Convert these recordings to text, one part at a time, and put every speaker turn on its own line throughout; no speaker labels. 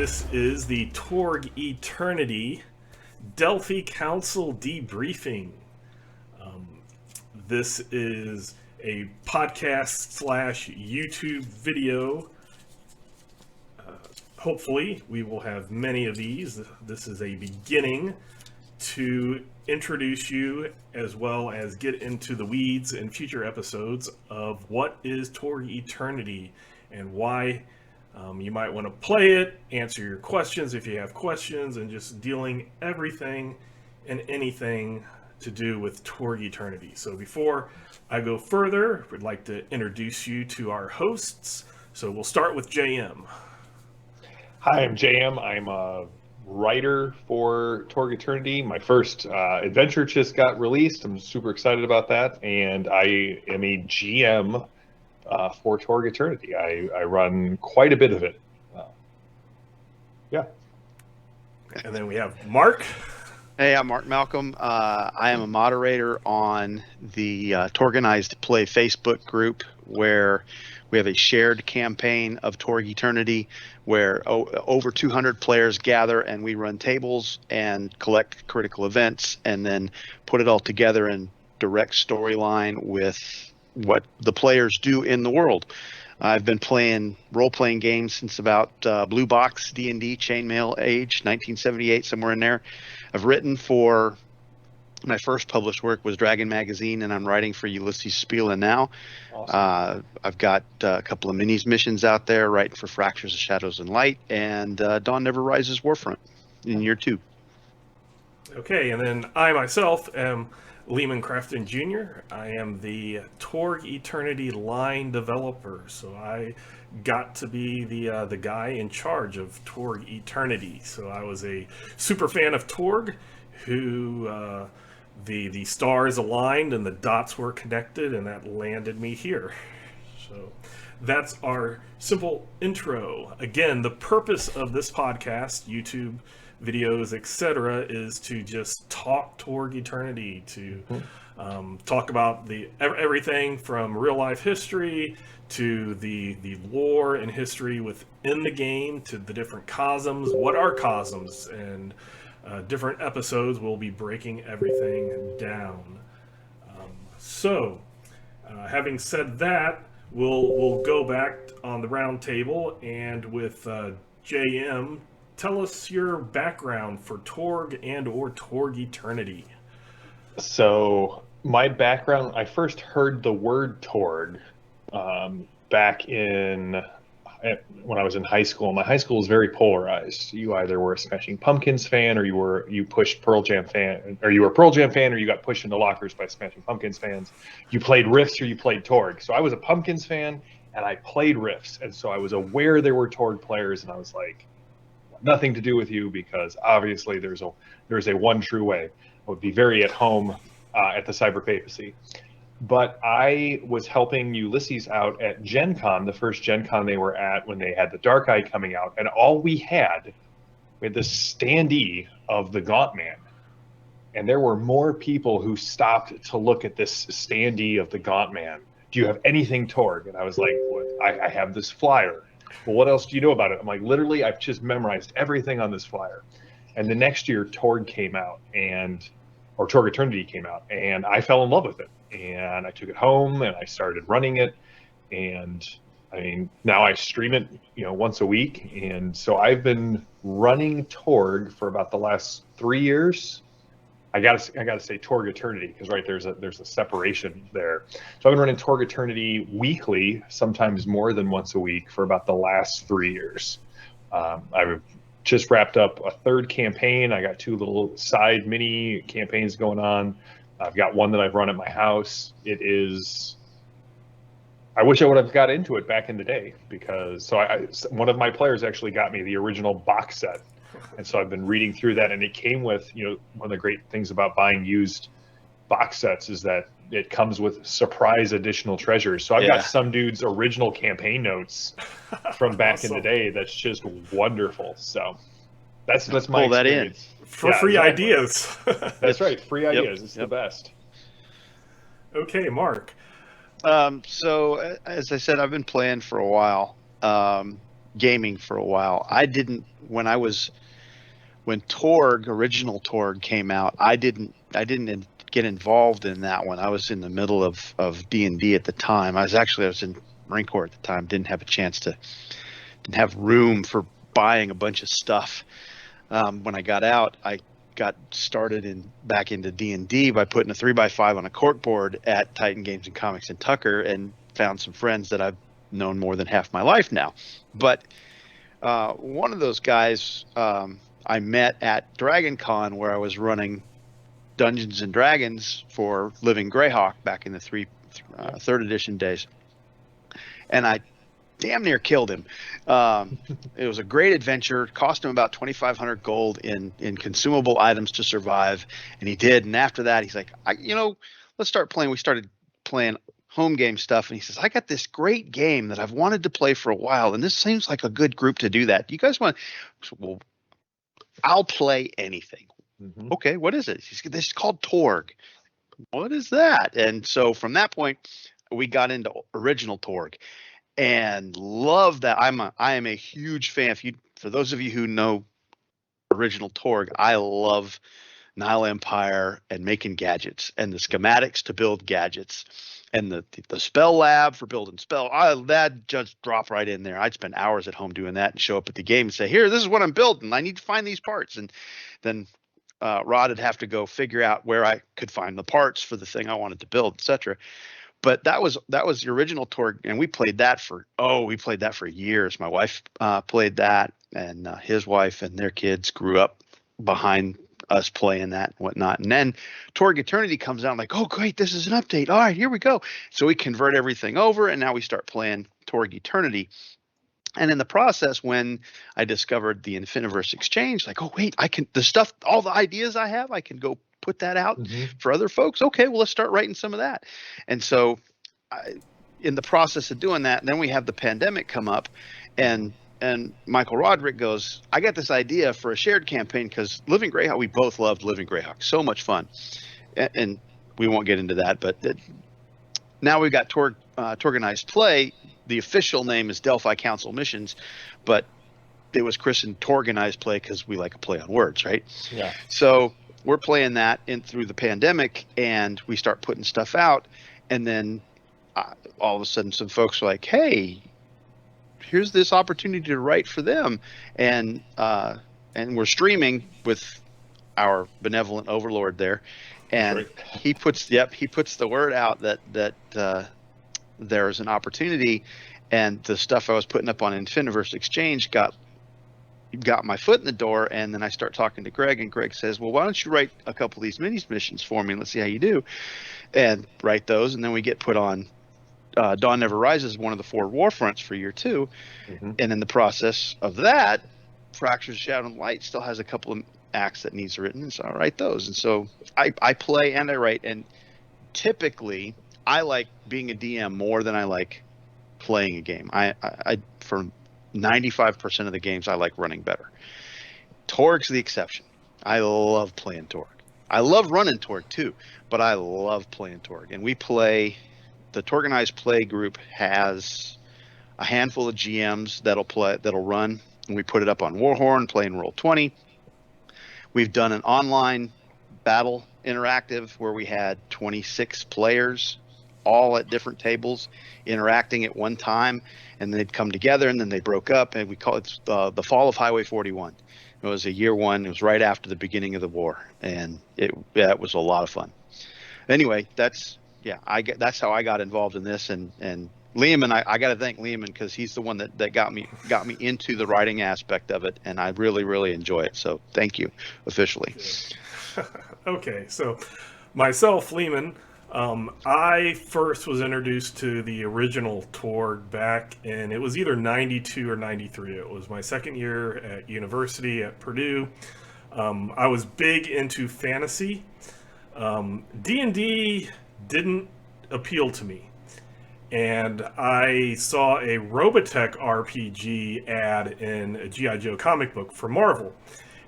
This is the Torg Eternity Delphi Council Debriefing. This is a podcast slash YouTube video. Hopefully, we will have many of these. This is a beginning to introduce you as well as get into the weeds in future episodes of what is Torg Eternity and why you might want to play it, answer your questions if you have questions, and just dealing everything and anything to do with Torg Eternity. So before I go further, we'd like to introduce you to our hosts. So we'll start with JM.
Hi, I'm JM. I'm a writer for Torg Eternity. My first adventure just got released. I'm super excited about that. And I am a GM for Torg Eternity. I run quite a bit of it. Yeah.
And then we have Mark.
Hey, I'm Mark Malcolm. I am a moderator on the Torganized Play Facebook group, where we have a shared campaign of Torg Eternity where over 200 players gather and we run tables and collect critical events and then put it all together in direct storyline with what the players do in the world. I've been playing role-playing games since about Blue Box, D&D, Chainmail Age, 1978, somewhere in there. I've written for, my first published work was Dragon Magazine, and I'm writing for Ulysses Spiel and Now. Awesome. I've got a couple of minis missions out there, writing for Fractures of Shadows and Light, and Dawn Never Rises Warfront in year 2.
Okay, and then I myself am Lehman Crafton Jr. I am the Torg Eternity line developer, so I got to be the guy in charge of Torg Eternity. So I was a super fan of Torg, who the stars aligned and the dots were connected, and that landed me here. So that's our simple intro. Again, the purpose of this podcast, YouTube videos, etc., is to just talk Torg Eternity, to talk about everything from real life history to the lore and history within the game, to the different cosms. What are cosms? And different episodes will be breaking everything down. So having said that, we'll go back on the round table, and with JM, tell us your background for Torg and or Torg Eternity.
So my background, I first heard the word Torg back when I was in high school. My high school was very polarized. You either were a Smashing Pumpkins fan, or you pushed Pearl Jam fan, or you were a Pearl Jam fan, or you got pushed into lockers by Smashing Pumpkins fans. You played Riffs or you played Torg. So I was a Pumpkins fan and I played Riffs, and so I was aware there were Torg players, and I was like, nothing to do with you, because obviously there's a one true way. I would be very at home at the cyber papacy. But I was helping Ulysses out at Gen Con, the first Gen Con they were at, when they had the Dark Eye coming out, and we had this standee of the Gaunt Man. And there were more people who stopped to look at this standee of the Gaunt Man. Do you have anything Torg? And I was like, I have this flyer. Well, what else do you know about it? I'm like, literally, I've just memorized everything on this flyer. And the next year, Torg came out, or Torg Eternity came out, and I fell in love with it. And I took it home and I started running it. And I mean, now I stream it, once a week. And so I've been running Torg for about the last 3 years. I gotta say Torg Eternity, because there's a separation there. So I've been running Torg Eternity weekly, sometimes more than once a week, for about the last 3 years. I've just wrapped up a third campaign. I got 2 little side mini campaigns going on. I've got one that I've run at my house. I wish I would have got into it back in the day, because one of my players actually got me the original box set. And so I've been reading through that, and it came with, one of the great things about buying used box sets is that it comes with surprise additional treasures. So I've got some dude's original campaign notes from back in the day. That's just wonderful. So that's my experience.
For free ideas.
That's right. Free ideas. It's the best.
Okay, Mark.
So as I said, I've been playing for a while. gaming for a while. I didn't when original Torg came out. I didn't get involved in that one. I was in the middle of D&D at the time. I was in Marine Corps at the time. Didn't have room for buying a bunch of stuff. When I got out, I got started back into D&D by putting a 3x5 on a corkboard at Titan Games and Comics in Tucker, and found some friends that I've known more than half my life now. But one of those guys I met at Dragon Con, where I was running Dungeons and Dragons for Living Greyhawk back in the third edition days, and I damn near killed him. It was a great adventure. Cost him about 2,500 gold in consumable items to survive, and he did. And after that, he's like, let's start playing. We started playing home game stuff, and he says, I got this great game that I've wanted to play for a while, and this seems like a good group to do that. Do you guys want? Well, I'll play anything. Mm-hmm. Okay, what is it? This is called Torg. What is that? And so from that point, we got into original Torg, and love that. I am a huge fan. For those of you who know original Torg, I love Nile Empire and making gadgets and the schematics to build gadgets and the spell lab for building spell. That just dropped right in there. I'd spend hours at home doing that and show up at the game and say, here, this is what I'm building. I need to find these parts. And then Rod would have to go figure out where I could find the parts for the thing I wanted to build, etc. But that was the original Torg, and we played that for years. My wife played that, and his wife and their kids grew up behind us playing that and whatnot. And then Torg Eternity comes out, I'm like, oh great, this is an update. All right, here we go. So we convert everything over, and now we start playing Torg Eternity. And in the process, when I discovered the Infiniverse Exchange, like, oh wait, all the ideas I have, I can go put that out for other folks. Okay, well, let's start writing some of that. And so in the process of doing that, then we have the pandemic come up, and Michael Roderick goes, I got this idea for a shared campaign, because Living Greyhawk, we both loved Living Greyhawk. So much fun. And we won't get into that, but now we've got Torganized Play. The official name is Delphi Council Missions, but it was christened Torganized Play because we like a play on words, right?
Yeah.
So we're playing that through the pandemic, and we start putting stuff out, and then all of a sudden some folks are like, hey, here's this opportunity to write for them, and we're streaming with our benevolent overlord there, and right. he puts the word out that there's an opportunity, and the stuff I was putting up on Infiniverse Exchange got my foot in the door. And then I start talking to Greg, and Greg says, well, why don't you write a couple of these mini missions for me, and let's see how you do, and write those. And then we get put on Dawn Never Rises, one of the 4 Warfronts for year 2. And in the process of that, Fractures, Shadow, and Light still has a couple of acts that needs written, and so I write those. And so I play and I write, and typically I like being a DM more than I like playing a game. I for 95% of the games, I like running better. Torg's the exception. I love playing Torg. I love running Torg too, but I love playing Torg. And we play, the Torganized Play group has a handful of GMs that'll run, and we put it up on Warhorn, play in Roll20. We've done an online battle interactive where we had 26 players all at different tables interacting at one time, and they'd come together, and then they broke up, and we call it the Fall of Highway 41. It was a year 1. It was right after the beginning of the war, and it was a lot of fun. Anyway, that's how I got involved in this, and Liam, I got to thank Liam, because he's the one that got me into the writing aspect of it, and I really, really enjoy it. So thank you, officially.
Okay, so myself, Lehman, I first was introduced to the original Torg back in, it was either 92 or 93. It was my second year at university at Purdue. I was big into fantasy. D&D didn't appeal to me. And I saw a Robotech RPG ad in a G.I. Joe comic book for Marvel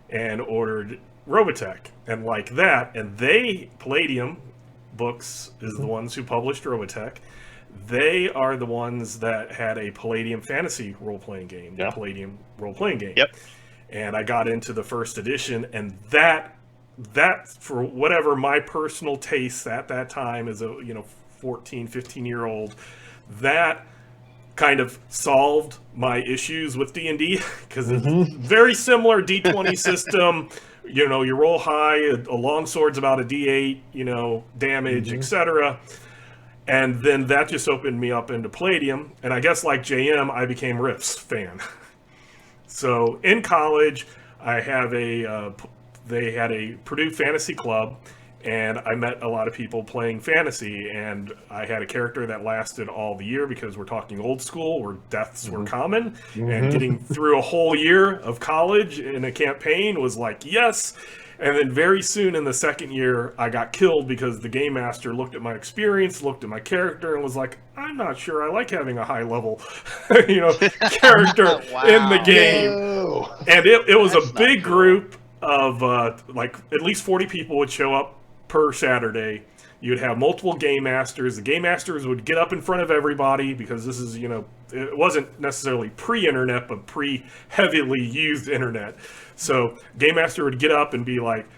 and ordered Robotech and like that. And Palladium Books is the ones who published Robotech. They are the ones that had a Palladium fantasy role-playing game, the Palladium role-playing game.
Yep.
And I got into the first edition, and that for whatever my personal taste at that time as a 14, 15-year-old, that kind of solved my issues with D&D, because it's very similar D20 system. You roll high, a longsword's about a D8, damage, etc. And then that just opened me up into Palladium, and I guess like JM, I became Riff's fan. So in college, I have they had a Purdue Fantasy Club, and I met a lot of people playing fantasy, and I had a character that lasted all the year, because we're talking old school where deaths were common, and getting through a whole year of college in a campaign was like, yes. And then very soon in the second year, I got killed because the game master looked at my experience, looked at my character, and was like, I'm not sure I like having a high level, character in the game.
No.
And it was a big group of like at least 40 people would show up per Saturday. You'd have multiple game masters. The game masters would get up in front of everybody, because this is, it wasn't necessarily pre-internet, but pre-heavily used internet. So game master would get up and be like,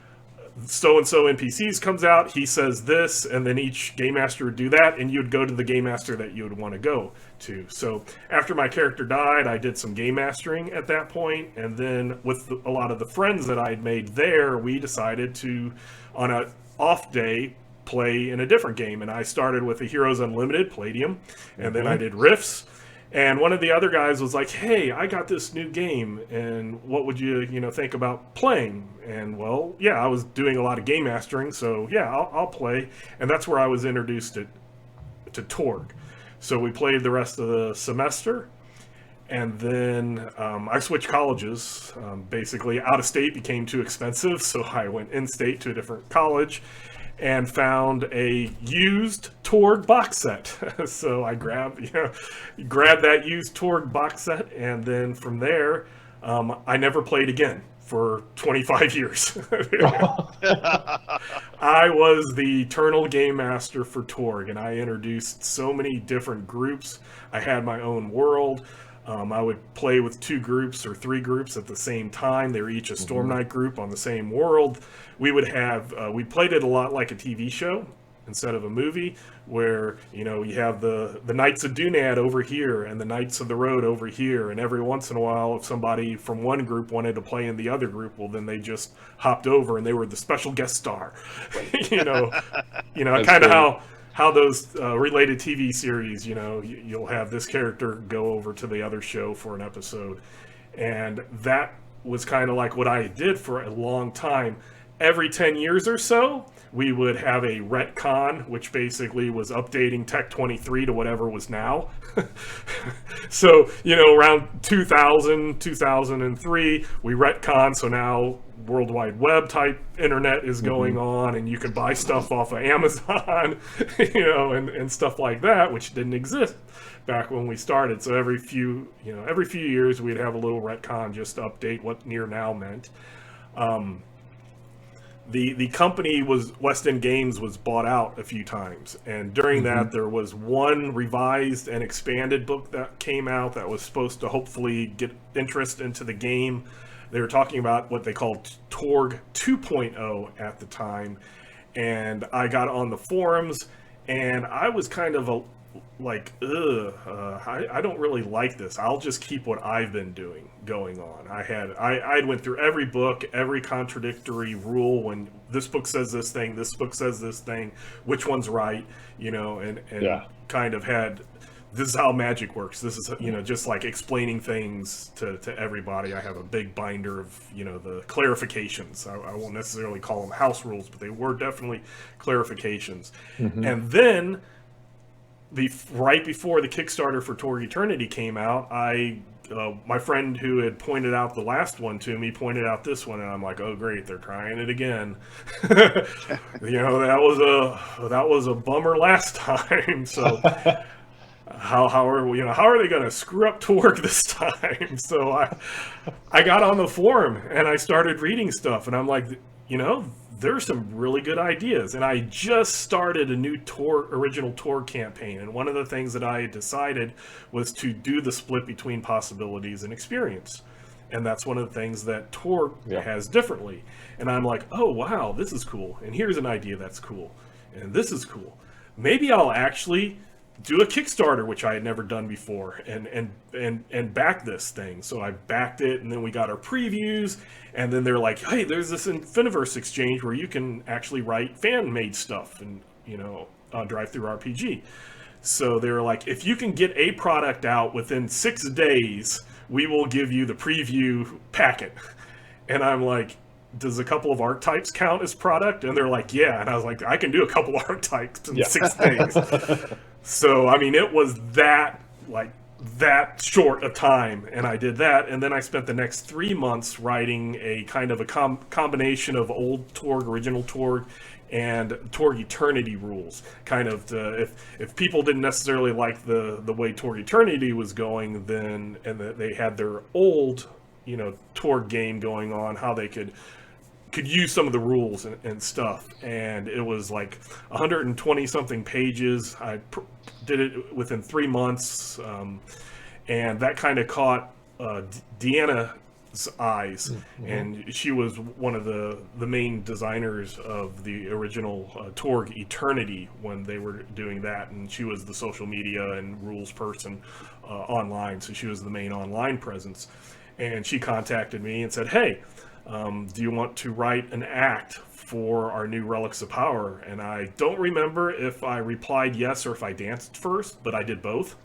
so-and-so NPCs comes out, he says this, and then each game master would do that, and you'd go to the game master that you would want to go to. So after my character died, I did some game mastering at that point, and then with a lot of the friends that I had made there, we decided to, on an off day, play in a different game. And I started with a Heroes Unlimited, Palladium, and then I did Rifts. And one of the other guys was like, hey, I got this new game, and what would you, think about playing? And, well, yeah, I was doing a lot of game mastering, so, yeah, I'll play. And that's where I was introduced to Torg. So we played the rest of the semester, and then I switched colleges. Basically, out-of-state became too expensive, so I went in-state to a different college and found a used Torg box set. So I grabbed that used Torg box set, and then from there, I never played again for 25 years. I was the eternal game master for Torg, and I introduced so many different groups. I had my own world. I would play with 2 groups or 3 groups at the same time. They were each a Storm Knight group on the same world. We would have, we played it a lot like a TV show instead of a movie, where, you have the Knights of Dunad over here and the Knights of the Road over here. And every once in a while, if somebody from one group wanted to play in the other group, well, then they just hopped over and they were the special guest star. Kind of how those related TV series, you'll have this character go over to the other show for an episode. And that was kind of like what I did for a long time. Every 10 years or so, we would have a retcon, which basically was updating Tech 23 to whatever was now. So, around 2000, 2003, we retcon, so now World Wide Web type internet is going on, and you can buy stuff off of Amazon, and stuff like that, which didn't exist back when we started. So every few years we'd have a little retcon just to update what near now meant. The company West End Games was bought out a few times, and during that there was one revised and expanded book that came out that was supposed to hopefully get interest into the game. They were talking about what they called Torg 2.0 at the time, and I got on the forums, and I was kind of I don't really like this. I'll just keep what I've been doing going on. I went through every book, every contradictory rule. When this book says this thing, this book says this thing, which one's right, and kind of had, this is how magic works. This is, just like explaining things to everybody. I have a big binder of, the clarifications. I won't necessarily call them house rules, but they were definitely clarifications. And then right before the Kickstarter for Torg Eternity came out, my friend who had pointed out the last one to me pointed out this one, and I'm like, oh great, they're trying it again. That was a bummer last time. So how are they going to screw up Torg this time? So I got on the forum and I started reading stuff, and I'm like, there's some really good ideas. And I just started a new original Torg campaign. And one of the things that I had decided was to do the split between possibilities and experience. And that's one of the things that Torg has differently. And I'm like, oh, wow, this is cool. And here's an idea that's cool. And this is cool. Maybe I'll actually do a Kickstarter, which I had never done before, and back this thing. So I backed it, and then we got our previews, and then they're like, hey, there's this Infiniverse exchange where you can actually write fan-made stuff, and on DriveThruRPG. So they were like, if you can get a product out within 6 days, we will give you the preview packet. And I'm like, does a couple of archetypes count as product? And they're like, yeah. And I was like, I can do a couple of archetypes in 6 days. So, I mean, it was that short a time, and I did that. And then I spent the next 3 months writing a kind of a combination of old Torg, original Torg, and Torg Eternity rules. Kind of if people didn't necessarily like the way Torg Eternity was going, then and they had their old Torg game going on, how they could use some of the rules and stuff. And it was like 120 something pages. I did it within 3 months, and that kind of caught Deanna's eyes. And she was one of the main designers of the original Torg Eternity when they were doing that, and she was the social media and rules person online, so she was the main online presence. And she contacted me and said, hey, do you want to write an act for our new Relics of Power? And I don't remember if I replied yes or if I danced first, but I did both.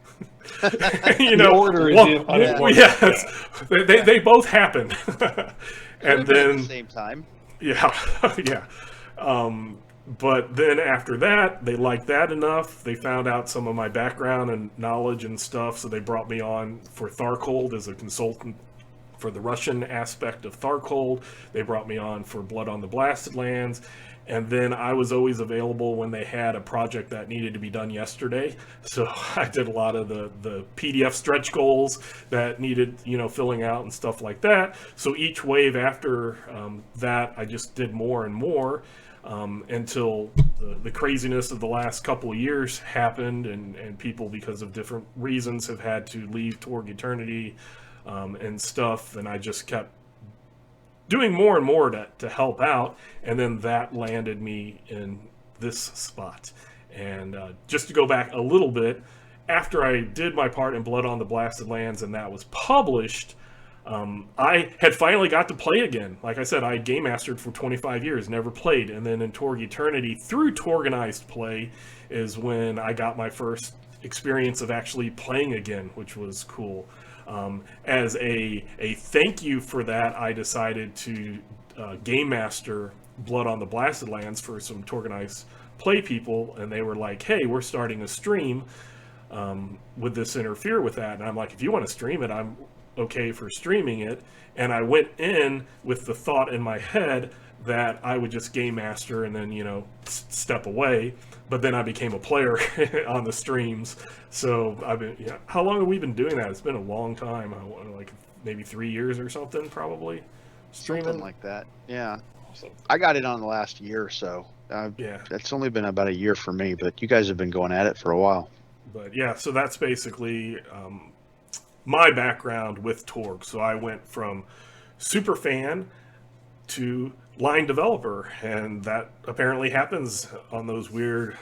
The order is
yes, they both happened. And then
at the same time.
Yeah. But then after that, they liked that enough. They found out some of my background and knowledge and stuff, so they brought me on for Tharcold as a consultant for the Russian aspect of Tharcold. They brought me on for Blood on the Blasted Lands. And then I was always available when they had a project that needed to be done yesterday. So I did a lot of the PDF stretch goals that needed, filling out and stuff like that. So each wave after that, I just did more and more until the craziness of the last couple of years happened, and people, because of different reasons, have had to leave Torg Eternity and stuff. And I just kept doing more and more to help out, and then that landed me in this spot. And just to go back a little bit, after I did my part in Blood on the Blasted Lands and that was published, I had finally got to play again. Like I said, I had game mastered for 25 years, never played. And then in Torg Eternity, through Torganized play, is when I got my first experience of actually playing again, which was cool. As a thank you for that, I decided to game master Blood on the Blasted Lands for some Torganized play people, and they were like, hey, we're starting a stream. Would this interfere with that? And I'm like, if you want to stream it, I'm okay for streaming it. And I went in with the thought in my head that I would just game master and then, step away. But then I became a player on the streams. So I've been, how long have we been doing that? It's been a long time. Like maybe 3 years or something, probably. Streaming.
Something like that. Yeah. Awesome. I got it on the last year or so. It's only been about a year for me, but you guys have been going at it for a while.
But yeah, so that's basically my background with Torg. So I went from super fan to line developer, and that apparently happens on those weird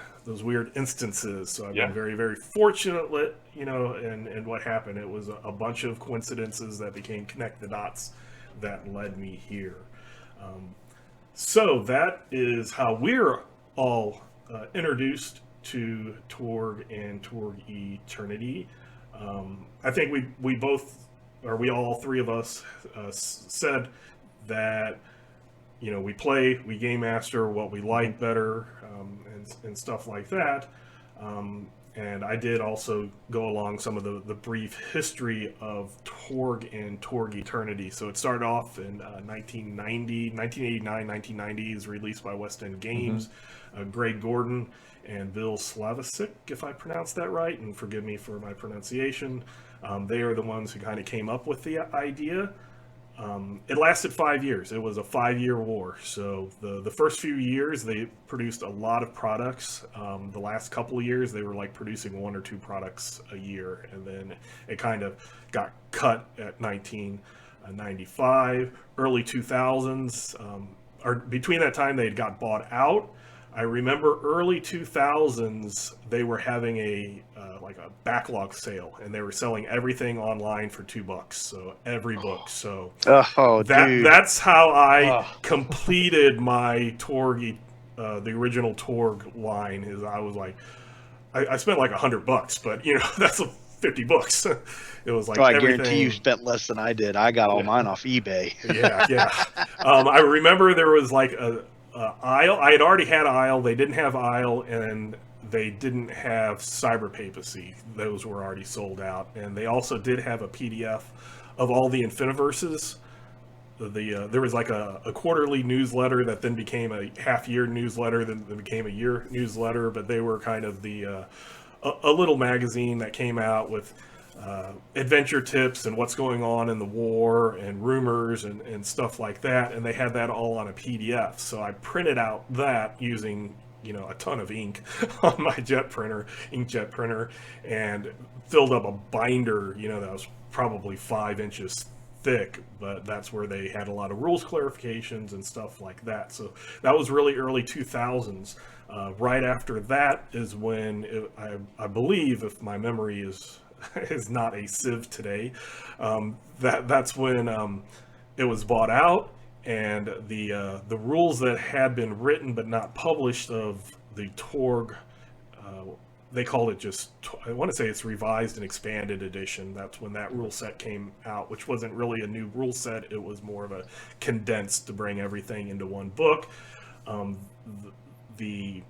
instances. So I've been very, very fortunate, and what happened. It was a bunch of coincidences that became connect the dots that led me here. So that is how we're all introduced to Torg and Torg Eternity. I think we all three of us said that we game master what we like better, and stuff like that. And I did also go along some of the brief history of Torg and Torg Eternity. So it started off in 1989, 1990. It was released by West End Games. Greg Gordon and Bill Slavicic, if I pronounced that right, and forgive me for my pronunciation. They are the ones who kind of came up with the idea It lasted 5 years. It was a 5-year war. So the first few years they produced a lot of products. The last couple of years they were like producing 1 or 2 products a year, and then it kind of got cut at 1995, early 2000s. Or between that time they had got bought out. I remember early 2000s they were having a like a backlog sale, and they were selling everything online for $2. So every book. So
dude.
that's how I completed my Torg, the original Torg line. Is I was like, I spent like $100, but that's 50 books. It was like
I
everything.
guarantee you spent less than I did. I got all mine off eBay.
Yeah. I remember there was like a Isle. I had already had Isle. They didn't have Isle, and they didn't have Cyber Papacy. Those were already sold out, and they also did have a PDF of all the Infiniverses. There was like a quarterly newsletter that then became a half-year newsletter, then became a year newsletter. But they were kind of a little magazine that came out with adventure tips and what's going on in the war and rumors and stuff like that, and they had that all on a PDF. So I printed out that using a ton of ink on my inkjet printer, and filled up a binder that was probably 5 inches thick, but that's where they had a lot of rules clarifications and stuff like that. So that was really early 2000s. Right after that is when I believe, if my memory is not a sieve today, that's when it was bought out, and the rules that had been written but not published of the Torg, they called it just, I want to say it's revised and expanded edition. That's when that rule set came out, which wasn't really a new rule set. It was more of a condensed to bring everything into one book. The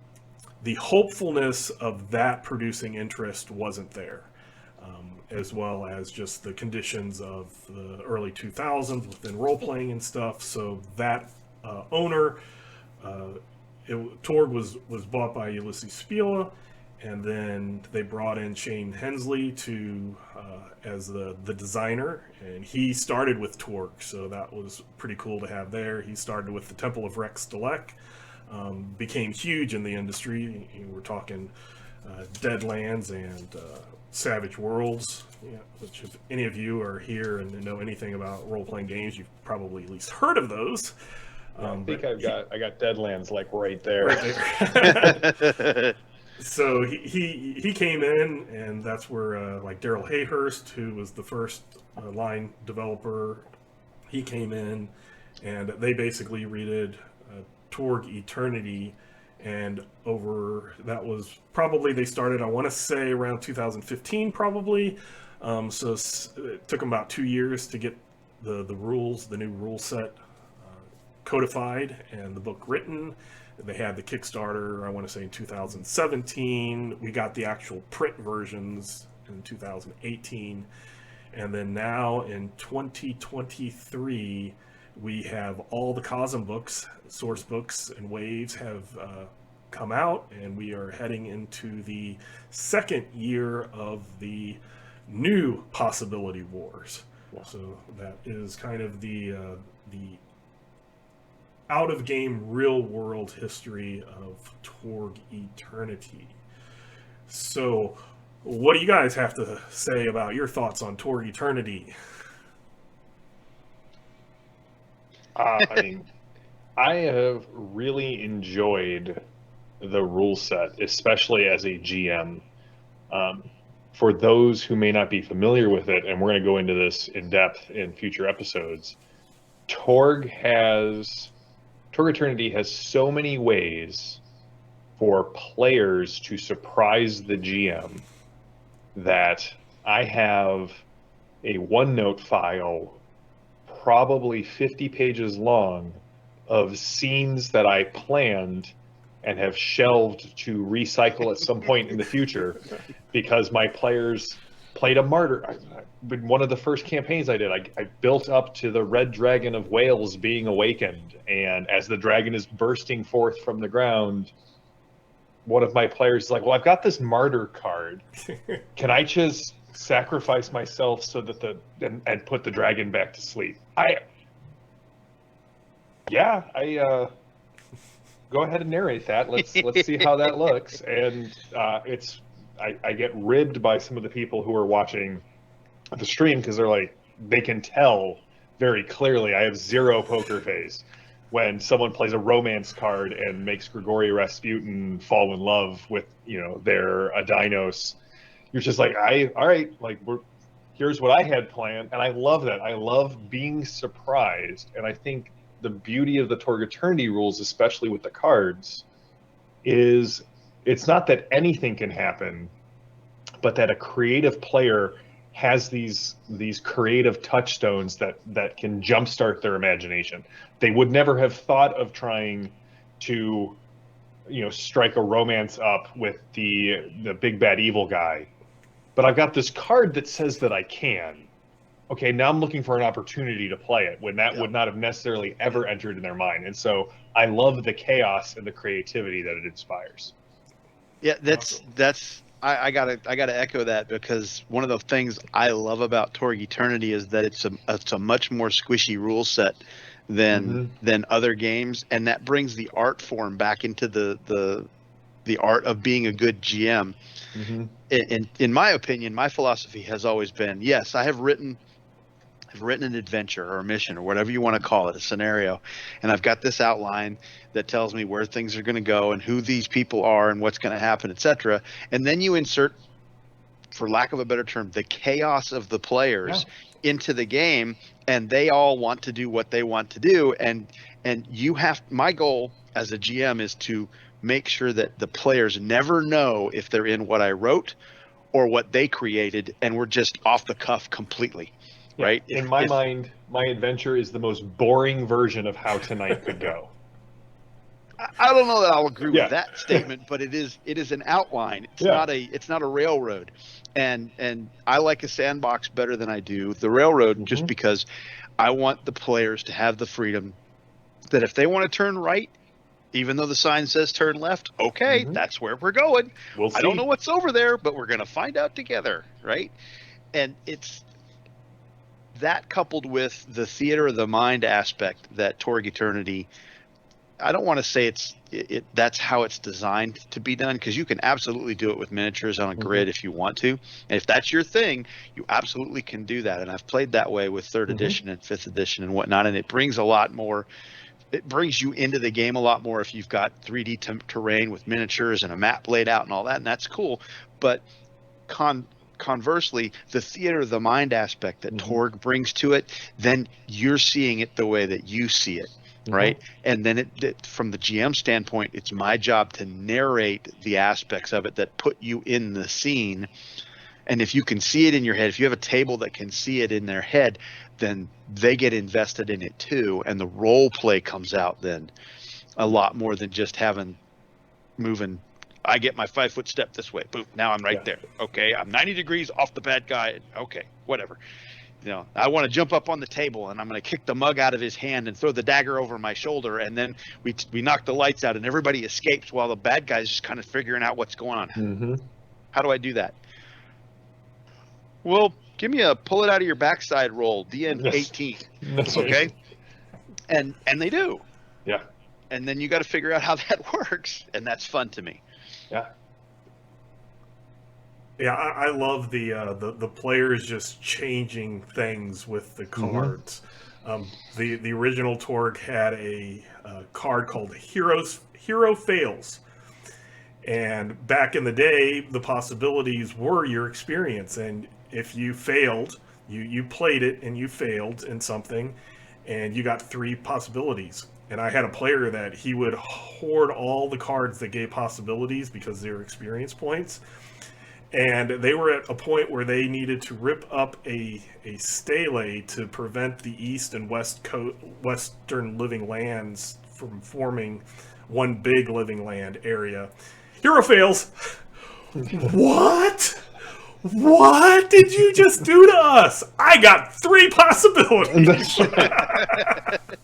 hopefulness of that producing interest wasn't there. As well as just the conditions of the early 2000s within role-playing and stuff. So that owner, Torg was bought by Ulysses Spila, and then they brought in Shane Hensley as the designer, and he started with Torg, so that was pretty cool to have there. He started with the Temple of Rex Stelek, became huge in the industry. We're talking Deadlands and Savage Worlds, which if any of you are here and know anything about role-playing games, you've probably at least heard of those.
I think I got Deadlands like right there.
Right there. So he came in, and that's where like Daryl Hayhurst, who was the first line developer, he came in, and they basically redid Torg Eternity. And that was probably, they started, I want to say, around 2015 probably. So it took them about 2 years to get the new rule set codified and the book written. They had the Kickstarter, I want to say, in 2017. We got the actual print versions in 2018. And then now in 2023, we have all the Cosm books, source books, and waves have come out, and we are heading into the second year of the new Possibility Wars. So that is kind of the out-of-game, real-world history of Torg Eternity. So what do you guys have to say about your thoughts on Torg Eternity?
I mean, I have really enjoyed the rule set, especially as a GM. For those who may not be familiar with it, and we're going to go into this in depth in future episodes, Torg Eternity has so many ways for players to surprise the GM that I have a OneNote file probably 50 pages long of scenes that I planned and have shelved to recycle at some point in the future because my players played a martyr. One of the first campaigns I did, I built up to the Red Dragon of Wales being awakened, and as the dragon is bursting forth from the ground, one of my players is like, well, I've got this martyr card. Can I just sacrifice myself so that and put the dragon back to sleep? Yeah, I go ahead and narrate that. Let's see how that looks. And I get ribbed by some of the people who are watching the stream because they're like, they can tell very clearly I have zero poker face when someone plays a romance card and makes Grigori Rasputin fall in love with, their Adinos. You're just like, all right, like here's what I had planned. And I love that. I love being surprised. And I think the beauty of the Torg Eternity rules, especially with the cards, is it's not that anything can happen, but that a creative player has these creative touchstones that can jumpstart their imagination. They would never have thought of trying to, strike a romance up with the big bad evil guy. But I've got this card that says that I can. Okay, now I'm looking for an opportunity to play it when that would not have necessarily ever entered in their mind. And so I love the chaos and the creativity that it inspires.
Yeah, I gotta echo that, because one of the things I love about Torg Eternity is that it's a much more squishy rule set than other games, and that brings the art form back into the art of being a good GM. In my opinion, my philosophy has always been, yes, I've written an adventure or a mission or whatever you want to call it, a scenario, and I've got this outline that tells me where things are going to go and who these people are and what's going to happen, etc. And then you insert, for lack of a better term, the chaos of the players into the game, and they all want to do what they want to do. And my goal as a GM is to make sure that the players never know if they're in what I wrote or what they created, and we're just off the cuff completely.
Yeah,
right?
In my mind, my adventure is the most boring version of how tonight could go.
I don't know that I'll agree with that statement, but it is an outline. It's not a railroad, and I like a sandbox better than I do the railroad, just because I want the players to have the freedom that if they want to turn right, even though the sign says turn left, okay, that's where we're going.
We'll see.
I don't know what's over there, but we're going to find out together, right? And it's that, coupled with the theater of the mind aspect that Torg Eternity, I don't want to say that's how it's designed to be done, because you can absolutely do it with miniatures on a grid if you want to. And if that's your thing, you absolutely can do that. And I've played that way with 3rd edition and 5th edition and whatnot, and it brings a lot more. It brings you into the game a lot more if you've got 3D terrain with miniatures and a map laid out and all that, and that's cool. But conversely, the theater of the mind aspect that Torg brings to it, then you're seeing it the way that you see it, right? And then from the GM standpoint, it's my job to narrate the aspects of it that put you in the scene. And if you can see it in your head, if you have a table that can see it in their head, then they get invested in it too, and the role play comes out then a lot more than just moving. I get my 5-foot step this way. Boom. Now I'm right there. Okay. I'm 90 degrees off the bad guy. Okay. Whatever. I want to jump up on the table, and I'm going to kick the mug out of his hand and throw the dagger over my shoulder. And then we knock the lights out and everybody escapes while the bad guy's just kind of figuring out what's going on. How do I do that? Well, give me a pull it out of your backside roll, DN 18. Okay. And they do.
Yeah.
And then you got to figure out how that works. And that's fun to me.
Yeah.
Yeah, I love the players just changing things with the cards. The original Torg had a card called Hero Fails. And back in the day, the possibilities were your experience. And if you failed, you played it and you failed in something, and you got 3 possibilities. And I had a player that he would hoard all the cards that gave possibilities because they were experience points. And they were at a point where they needed to rip up a stele to prevent the east and western living lands from forming one big living land area. Hero fails. What? What did you just do to us? I got 3 possibilities.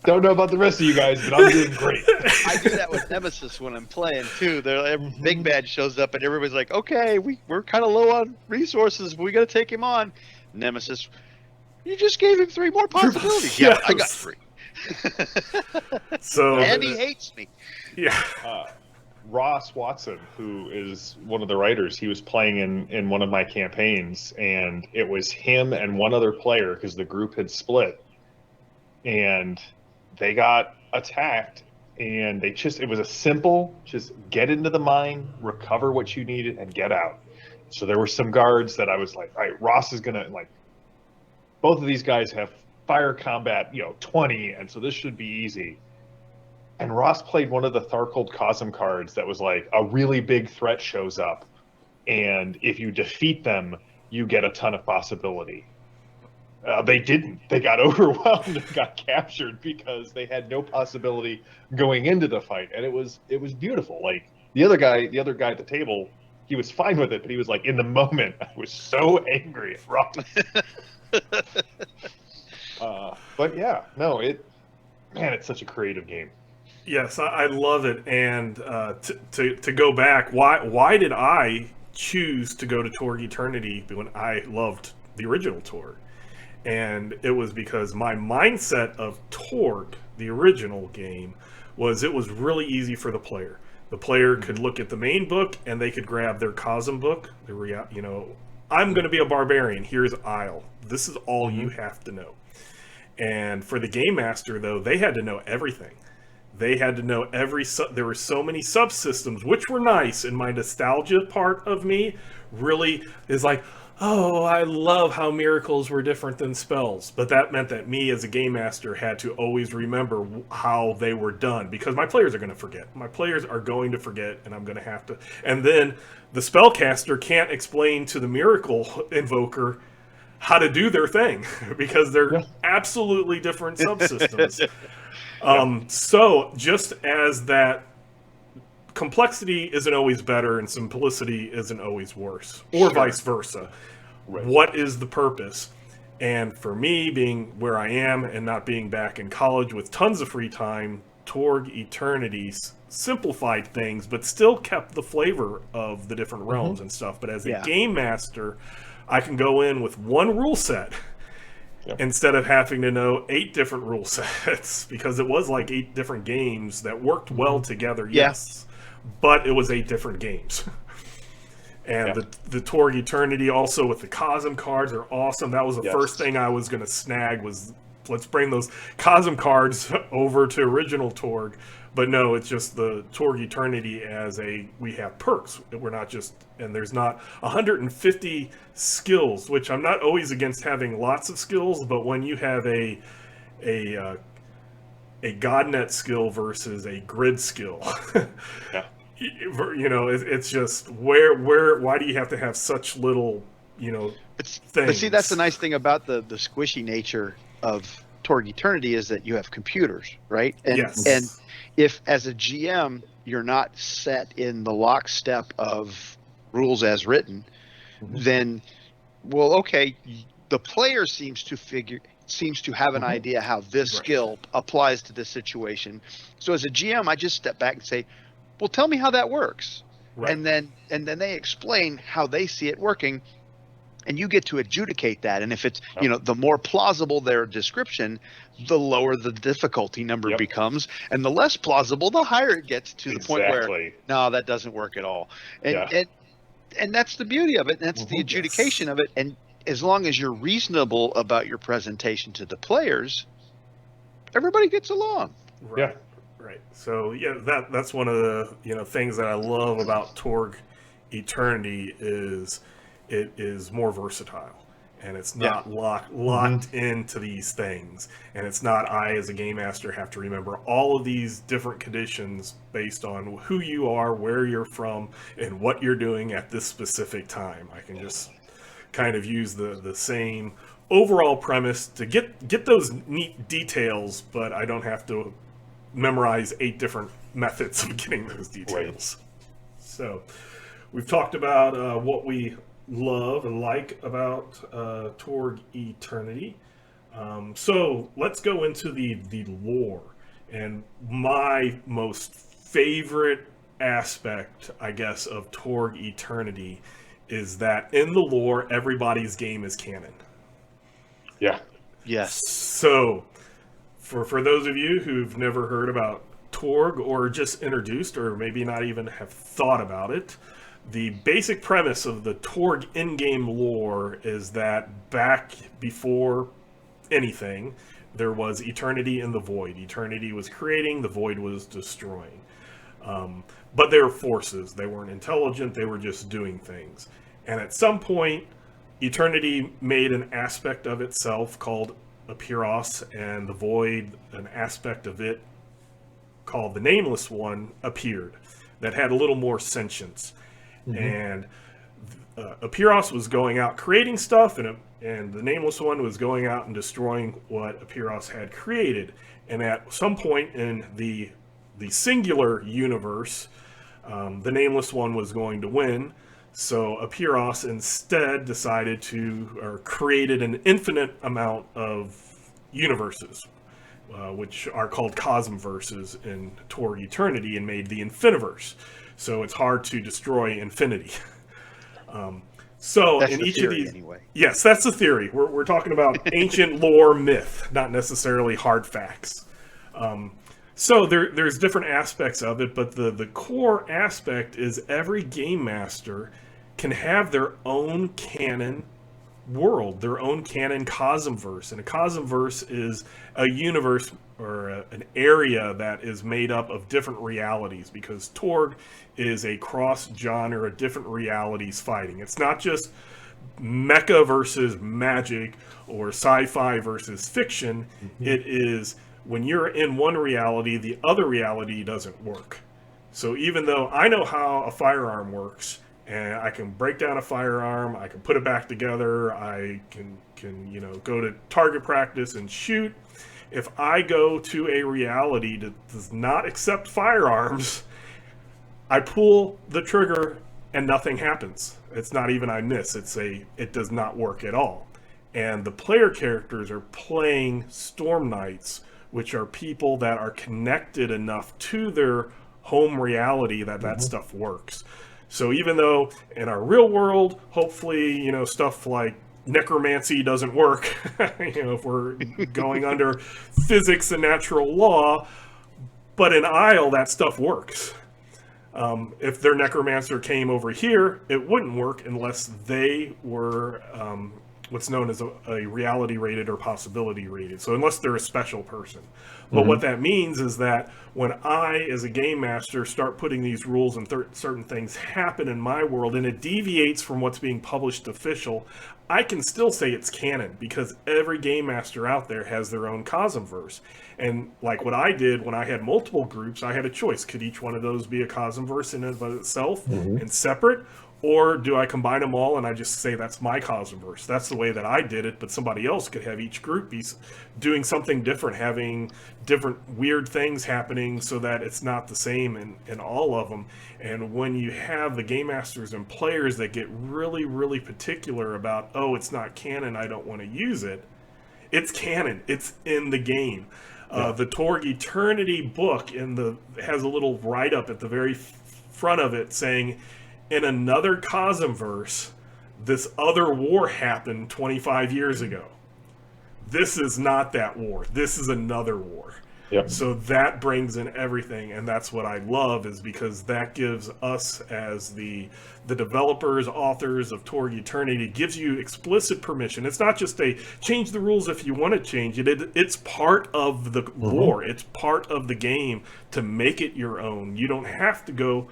Don't know about the rest of you guys, but I'm doing great.
I do that with Nemesis when I'm playing too. Big Bad shows up and everybody's like, okay, we're kind of low on resources, but we got to take him on. Nemesis, you just gave him 3 more possibilities.
Yes.
Yeah, I got 3.
So
And he hates me.
yeah,
Ross Watson, who is one of the writers, he was playing in one of my campaigns, and it was him and one other player because the group had split, and they got attacked, and it was a simple, just get into the mine, recover what you needed, and get out. So there were some guards that I was like, all right, Ross is gonna like. Both of these guys have fire combat, 20, and so this should be easy. And Ross played one of the Tharkold Cosm cards that was like a really big threat shows up, and if you defeat them, you get a ton of possibility. They didn't. They got overwhelmed and got captured because they had no possibility going into the fight, and it was beautiful. Like the other guy at the table, he was fine with it, but he was like, in the moment, I was so angry at Ross. But yeah, no, it's such a creative game.
yes, I love it. And to go back, why did I choose to go to Torg Eternity when I loved the original Torg? And it was because my mindset of Torg, the original game, was it was really easy for the player. The player could look at the main book and they could grab their Cosm book. I'm going to be a barbarian. Here's Isle. This is all you have to know. And for the game master, though, they had to know everything. They had to know there were so many subsystems, which were nice. And my nostalgia part of me really is like, oh, I love how miracles were different than spells. But that meant that me as a game master had to always remember how they were done, because my players are going to forget. My players are going to forget, and I'm going to have to. And then the spellcaster can't explain to the miracle invoker how to do their thing because they're absolutely different subsystems. So just as that complexity isn't always better and simplicity isn't always worse, or vice versa. Right. What is the purpose? And for me, being where I am and not being back in college with tons of free time, Torg Eternity simplified things, but still kept the flavor of the different realms and stuff. But as a game master, I can go in with one rule set instead of having to know 8 different rule sets, because it was like 8 different games that worked well together, yes, but it was 8 different games. And the Torg Eternity also with the Cosm cards are awesome. That was the first thing I was going to snag was, let's bring those Cosm cards over to original Torg. But no, it's just the Torg Eternity we have perks. We're not just, and there's not 150 skills, which I'm not always against having lots of skills, but when you have a Godnet skill versus a grid skill, it's just why do you have to have such little, things?
But see, that's the nice thing about the squishy nature of Torg Eternity is that you have computers, right? And if as a GM you're not set in the lockstep of rules as written, then the player seems to have an idea how this skill applies to this situation. So as a GM, I just step back and say, well, tell me how that works. Right. And then they explain how they see it working, and you get to adjudicate that. And if it's, the more plausible their description, the lower the difficulty number becomes, and the less plausible, the higher it gets to the point where, no, that doesn't work at all. And that's the beauty of it. And that's the adjudication of it. And as long as you're reasonable about your presentation to the players, everybody gets along.
Right. Yeah. Right. So that's one of the things that I love about Torg Eternity is it is more versatile, and it's not locked into these things, and it's not I as a game master have to remember all of these different conditions based on who you are, where you're from, and what you're doing at this specific time. I can just kind of use the same overall premise to get those neat details, but I don't have to memorize 8 different methods of getting those details. Right. So we've talked about what we love and like about Torg Eternity. So let's go into the lore. And my most favorite aspect, I guess, of Torg Eternity is that in the lore, everybody's game is canon.
Yeah.
Yes.
So For those of you who've never heard about Torg or just introduced or maybe not even have thought about it, the basic premise of the Torg in-game lore is that back before anything, there was eternity in the void. Eternity was creating, the void was destroying. But they were forces. They weren't intelligent, they were just doing things. And at some point, eternity made an aspect of itself called Apiros, and the void, an aspect of it called the Nameless One, appeared that had a little more sentience. And Apiros was going out creating stuff, and the Nameless One was going out and destroying what Apiros had created. And at some point in the singular universe, the Nameless One was going to win. So Apiros instead decided or created an infinite amount of universes, which are called cosmverses in Torg Eternity, and made the Infiniverse. So it's hard to destroy infinity. So
That's
in
the
each
theory,
of these,
anyway.
yes, that's the theory. We're talking about ancient lore myth, not necessarily hard facts. So there's different aspects of it, but the core aspect is every game master can have their own canon world, their own canon cosmverse. And a cosmverse is a universe or an area that is made up of different realities, because Torg is a cross-genre, different realities fighting. It's not just mecha versus magic or sci-fi versus fiction. It is when you're in one reality, the other reality doesn't work. So even though I know how a firearm works, and I can break down a firearm, I can put it back together, I can go to target practice and shoot. If I go to a reality that does not accept firearms, I pull the trigger and nothing happens. It's not even I miss. It does not work at all. And the player characters are playing Storm Knights, which are people that are connected enough to their home reality that stuff works. So even though in our real world, hopefully, stuff like necromancy doesn't work, if we're going under physics and natural law, but in Isle, that stuff works. If their necromancer came over here, it wouldn't work unless they were what's known as a reality rated or possibility rated. So unless they're a special person. But what that means is that when I, as a game master, start putting these rules and certain things happen in my world, and it deviates from what's being published official, I can still say it's canon, because every game master out there has their own cosmverse. And like what I did when I had multiple groups, I had a choice. Could each one of those be a cosmverse in and of itself and separate? Or do I combine them all and I just say that's my cosmverse? That's the way that I did it, but somebody else could have each group be doing something different, having different weird things happening so that it's not the same in all of them. And when you have the game masters and players that get really, really particular about, oh, it's not canon, I don't want to use it, it's canon. It's in the game. The Torg Eternity book has a little write-up at the very front of it saying, in another cosmverse, this other war happened 25 years ago. This is not that war. This is another war.
Yep.
So that brings in everything, and that's what I love, is because that gives us, as the developers, authors of Torg Eternity, gives you explicit permission. It's not just a change the rules if you want to change it. It's part of the lore. It's part of the game to make it your own. You don't have to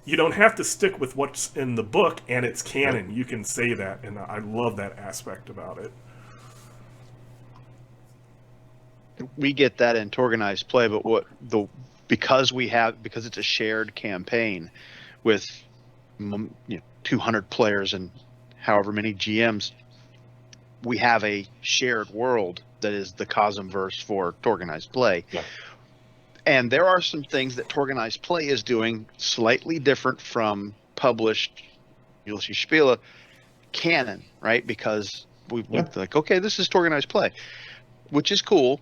you don't have to stick with what's in the book and it's canon. You can say that, and I love that aspect about it.
We get that in organized play, but because it's a shared campaign with 200 players and however many GMs, we have a shared world that is the cosmverse for organized play.
Yeah.
And there are some things that Torganized Play is doing slightly different from published Ulysses Spiele canon, right? Because we're like, okay, this is Torganized Play, which is cool.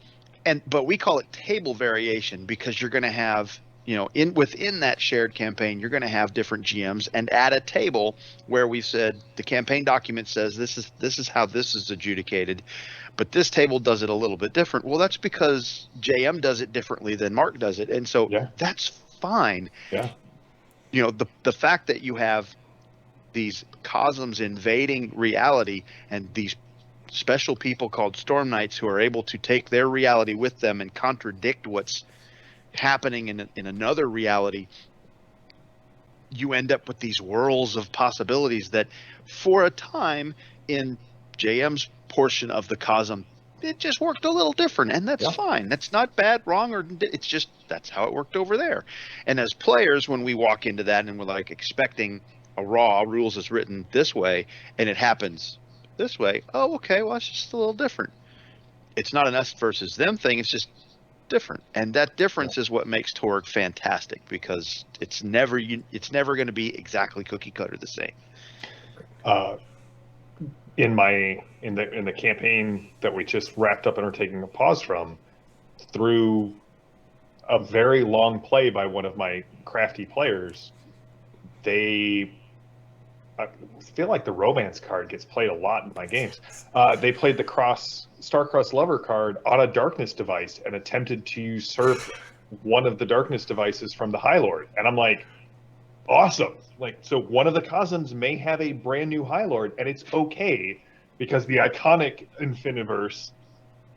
But we call it table variation because you're going to have within that shared campaign, you're going to have different GMs, and at a table where we said the campaign document says this is how this is adjudicated, but this table does it a little bit different. Well, that's because JM does it differently than Mark does it, and so that's fine.
Yeah.
The fact that you have these cosms invading reality and these special people called Storm Knights who are able to take their reality with them and contradict what's happening in another reality, you end up with these whirls of possibilities that for a time in JM's portion of the cosm, it just worked a little different, and that's fine. That's not bad, wrong, or it's just that's how it worked over there. And as players, when we walk into that and we're like expecting a raw rules is written this way and it happens this way, oh, okay, well, it's just a little different. It's not an us versus them thing, it's just different, and that difference is what makes Torg fantastic, because it's never going to be exactly cookie cutter the same.
In the campaign that we just wrapped up and are taking a pause from, through a very long play by one of my crafty players, I feel like the romance card gets played a lot in my games. They played the Star-Crossed Lover card on a darkness device and attempted to usurp one of the darkness devices from the High Lord. And I'm like, awesome. Like, so one of the cosms may have a brand new High Lord, and it's okay because the iconic Infiniverse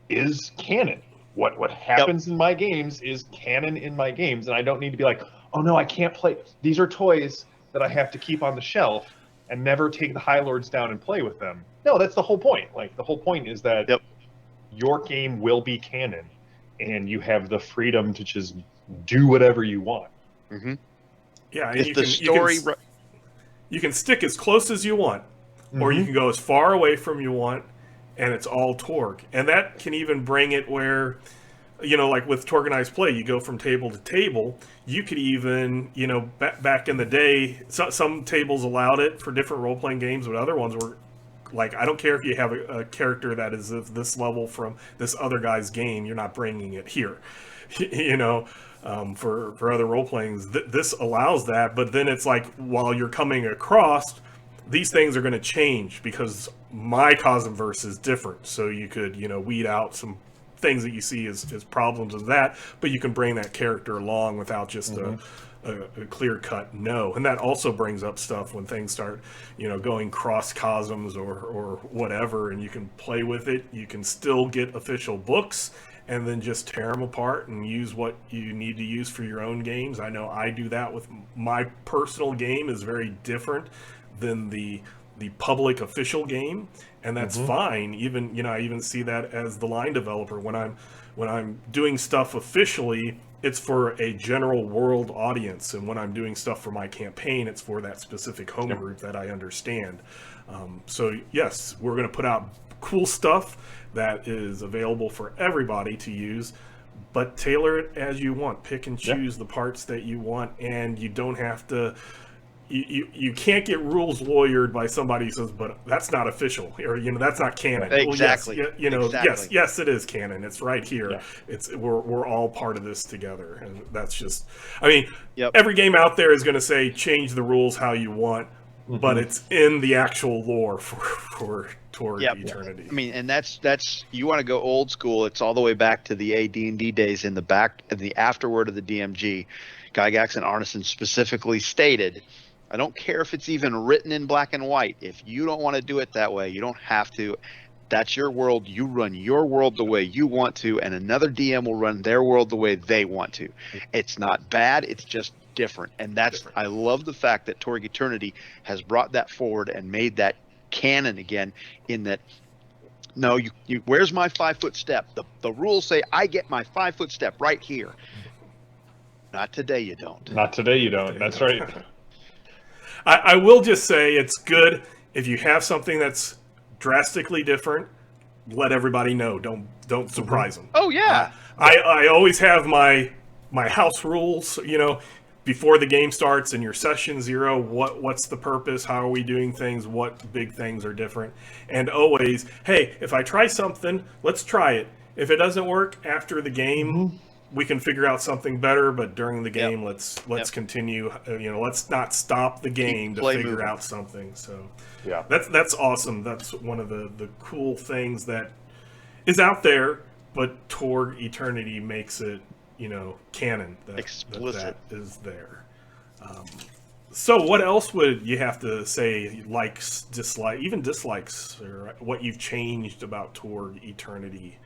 is canon. What happens in my games is canon in my games, and I don't need to be like, oh no, I can't play. These are toys that I have to keep on the shelf and never take the High Lords down and play with them. No, that's the whole point. Like, the whole point is that your game will be canon, and you have the freedom to just do whatever you want.
Mm-hmm.
Yeah, and you can stick as close as you want, or you can go as far away from you want, and it's all Torg. And that can even bring it where, like with Torganized Play, you go from table to table. You could even, back in the day, some tables allowed it for different role-playing games, but other ones were like, I don't care if you have a character that is of this level from this other guy's game, you're not bringing it here. For other role-playings, this allows that, but then it's like, while you're coming across, these things are going to change because my Cosmverse is different. So you could, weed out some things that you see as problems of that, but you can bring that character along without just a clear-cut no. And that also brings up stuff when things start, going cross cosms or whatever, and you can play with it. You can still get official books and then just tear them apart and use what you need to use for your own games. I know I do that with my personal game. Is very different than the public official game, and that's fine. Even I even see that as the line developer when I'm doing stuff officially, it's for a general world audience, and when I'm doing stuff for my campaign, it's for that specific home group that I understand. So yes, we're going to put out cool stuff that is available for everybody to use, but tailor it as you want. Pick and choose the parts that you want, and you don't have to. You can't get rules lawyered by somebody who says, but that's not official, or that's not canon.
Exactly.
Well,
exactly.
yes, it is canon. It's right here. Yeah. We're all part of this together, and that's just. I mean, every game out there is going to say change the rules how you want, but it's in the actual lore for Torg Eternity.
I mean, and that's you want to go old school. It's all the way back to the AD&D days. In the afterword of the DMG, Gygax and Arneson specifically stated, I don't care if it's even written in black and white. If you don't want to do it that way, you don't have to. That's your world. You run your world the way you want to, and another DM will run their world the way they want to. It's not bad. It's just different. And I love the fact that Torg Eternity has brought that forward and made that canon again, in that, no, you where's my 5-foot step? The rules say I get my 5-foot step right here. Not today, you don't.
Not today, you don't. That's right.
I will just say it's good if you have something that's drastically different. Let everybody know. Don't surprise them.
Oh yeah.
I always have my house rules. Before the game starts in your session 0, what's the purpose? How are we doing things? What big things are different? And always, hey, if I try something, let's try it. If it doesn't work after the game, we can figure out something better, but during the
Yep.
game, let's
Yep.
continue. Let's not stop the game to
play
figure
moving.
out something. So
Yeah.
that's awesome. That's one of the cool things that is out there, but Torg Eternity makes it canon.
Explicit.
That is there. So what else would you have to say, likes, dislike, even dislikes, or what you've changed about Torg Eternity?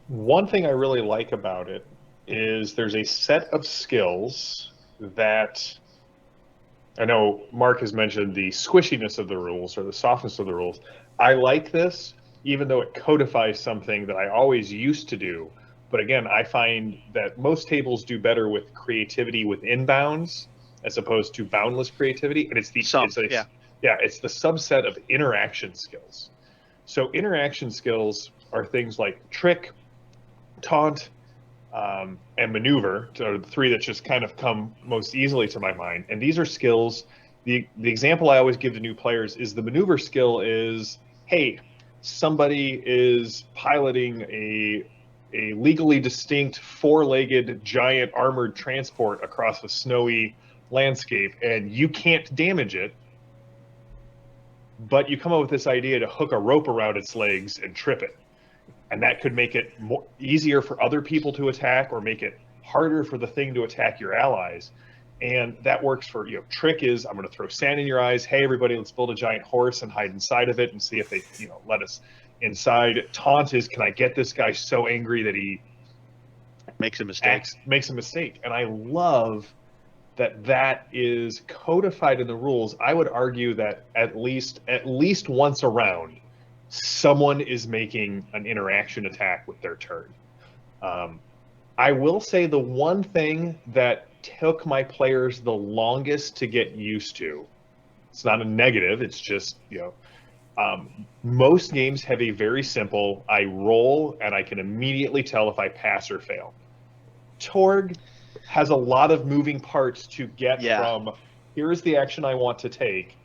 One thing I really like about it is there's a set of skills that I know Mark has mentioned the squishiness of the rules or the softness of the rules. I like this, even though it codifies something that I always used to do. But again, I find that most tables do better with creativity within bounds as opposed to boundless creativity. And it's the it's the subset of interaction skills. So interaction skills are things like trick, taunt, and maneuver are the three that just kind of come most easily to my mind. And these are skills. The example I always give to new players is the maneuver skill is, hey, somebody is piloting a legally distinct four-legged giant armored transport across a snowy landscape, and you can't damage it, but you come up with this idea to hook a rope around its legs and trip it. And that could make it easier for other people to attack or make it harder for the thing to attack your allies. And that works for, trick is, I'm going to throw sand in your eyes. Hey, everybody, let's build a giant horse and hide inside of it and see if they, let us inside. Taunt is, can I get this guy so angry that he
makes a mistake?
Makes a mistake. And I love that is codified in the rules. I would argue that at least once a round, someone is making an interaction attack with their turn. I will say the one thing that took my players the longest to get used to, it's not a negative, it's just, most games have a very simple, I roll and I can immediately tell if I pass or fail. Torg has a lot of moving parts to get from here is the action I want to take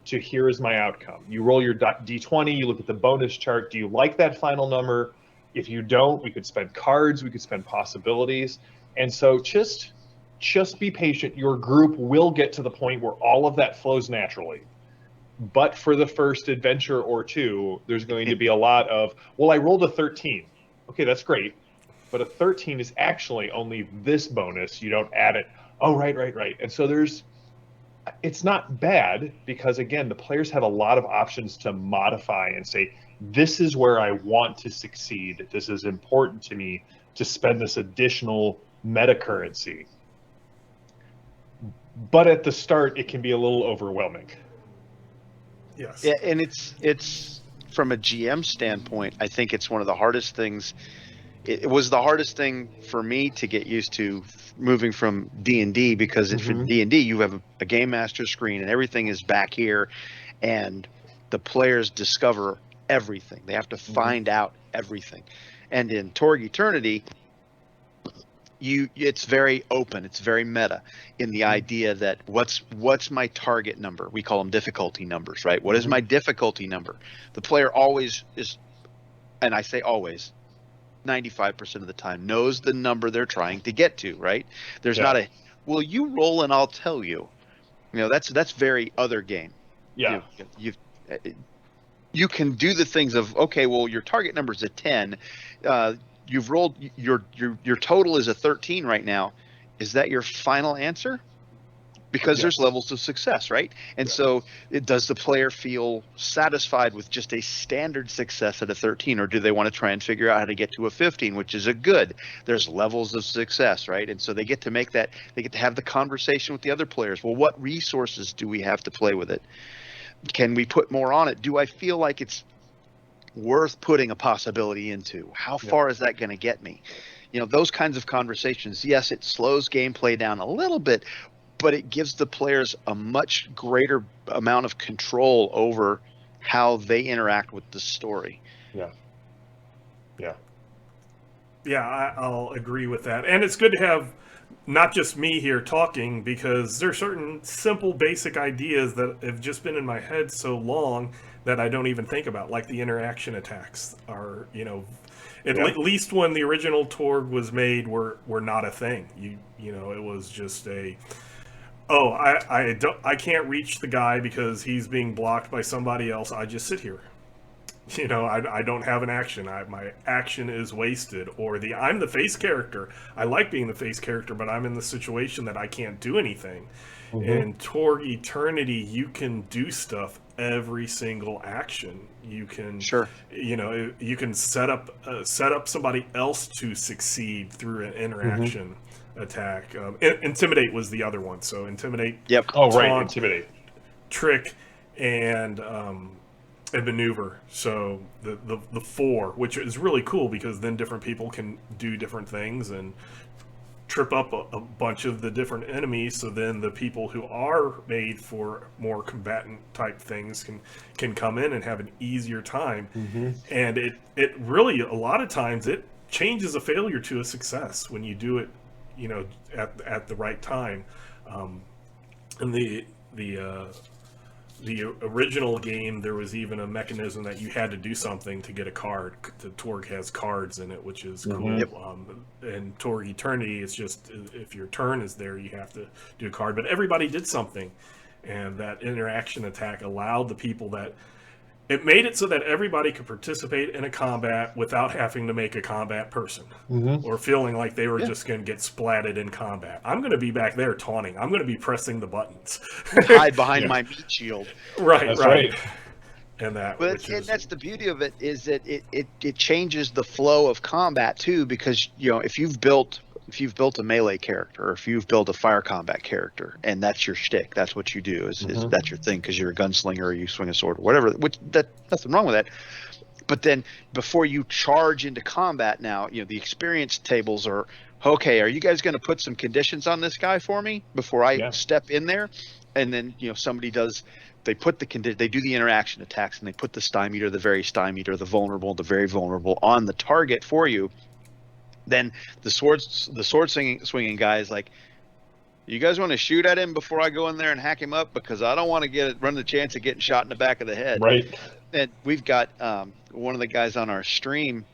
to here is my outcome. You roll your D20, you look at the bonus chart. Do you like that final number? If you don't, we could spend cards, we could spend possibilities. And so just be patient. Your group will get to the point where all of that flows naturally. But for the first adventure or two, there's going to be a lot of, well, I rolled a 13. Okay, that's great. But a 13 is actually only this bonus. You don't add it. Oh, right. And so it's not bad because, again, the players have a lot of options to modify and say, this is where I want to succeed. This is important to me to spend this additional meta currency. But at the start, it can be a little overwhelming.
Yes.
Yeah, and it's from a GM standpoint, I think it's one of the hardest things. It was the hardest thing for me to get used to moving from D&D because for D&D you have a game master screen and everything is back here, and the players discover everything. They have to find out everything. And in Torg Eternity, it's very open. It's very meta in the idea that what's my target number? We call them difficulty numbers, right? What is my difficulty number? The player always is, and I say always, 95% of the time knows the number they're trying to get to, right? There's not a, well, you roll and I'll tell you. That's very other game.
Yeah.
You can do the things of, okay, well, your target number is a 10. You've rolled your total is a 13 right now. Is that your final answer? Because there's levels of success, right? And so does the player feel satisfied with just a standard success at a 13, or do they want to try and figure out how to get to a 15, which is a good? There's levels of success, right? And so they get to make that, they get to have the conversation with the other players. Well, what resources do we have to play with it? Can we put more on it? Do I feel like it's worth putting a possibility into? How far is that going to get me? Those kinds of conversations. Yes, it slows gameplay down a little bit, but it gives the players a much greater amount of control over how they interact with the story.
Yeah, I'll agree with that. And it's good to have not just me here talking, because there are certain simple, basic ideas that have just been in my head so long that I don't even think about, like the interaction attacks are, at least when the original Torg was made, were not a thing. It was just I can't reach the guy because he's being blocked by somebody else. I just sit here. I don't have an action. My action is wasted. Or I'm the face character. I like being the face character, but I'm in the situation that I can't do anything. Mm-hmm. In Torg Eternity, you can do stuff every single action. You can, you can set up somebody else to succeed through an interaction attack. Intimidate was the other one. So intimidate.
Yep.
Oh, right. Intimidate.
Trick and maneuver. So the 4, which is really cool because then different people can do different things and trip up a bunch of the different enemies. So then the people who are made for more combatant type things can come in and have an easier time. Mm-hmm. And it really, a lot of times, it changes a failure to a success when you do it, at the right time. And the original game, there was even a mechanism that you had to do something to get a card. The Torg has cards in it, which is cool. Yep. And Torg Eternity, it's just if your turn is there, you have to do a card. But everybody did something, and that interaction attack allowed the people that... It made it so that everybody could participate in a combat without having to make a combat person or feeling like they were just going to get splatted in combat. I'm going to be back there taunting. I'm going to be pressing the buttons.
Hide behind my meat shield.
Right. And
that's the beauty of it, is that it changes the flow of combat too, because if you've built a melee character, or if you've built a fire combat character, and that's your shtick, that's what you do, is that's your thing, because you're a gunslinger or you swing a sword or whatever, nothing wrong with that. But then before you charge into combat now, the experience tables are, okay, are you guys going to put some conditions on this guy for me before I step in there? And then, somebody does, they put they do the interaction attacks, and they put the stymied, the very stymied, the vulnerable, the very vulnerable on the target for you. Then the sword swinging guy is like, you guys want to shoot at him before I go in there and hack him up, because I don't want to run the chance of getting shot in the back of the head.
Right.
And we've got one of the guys on our stream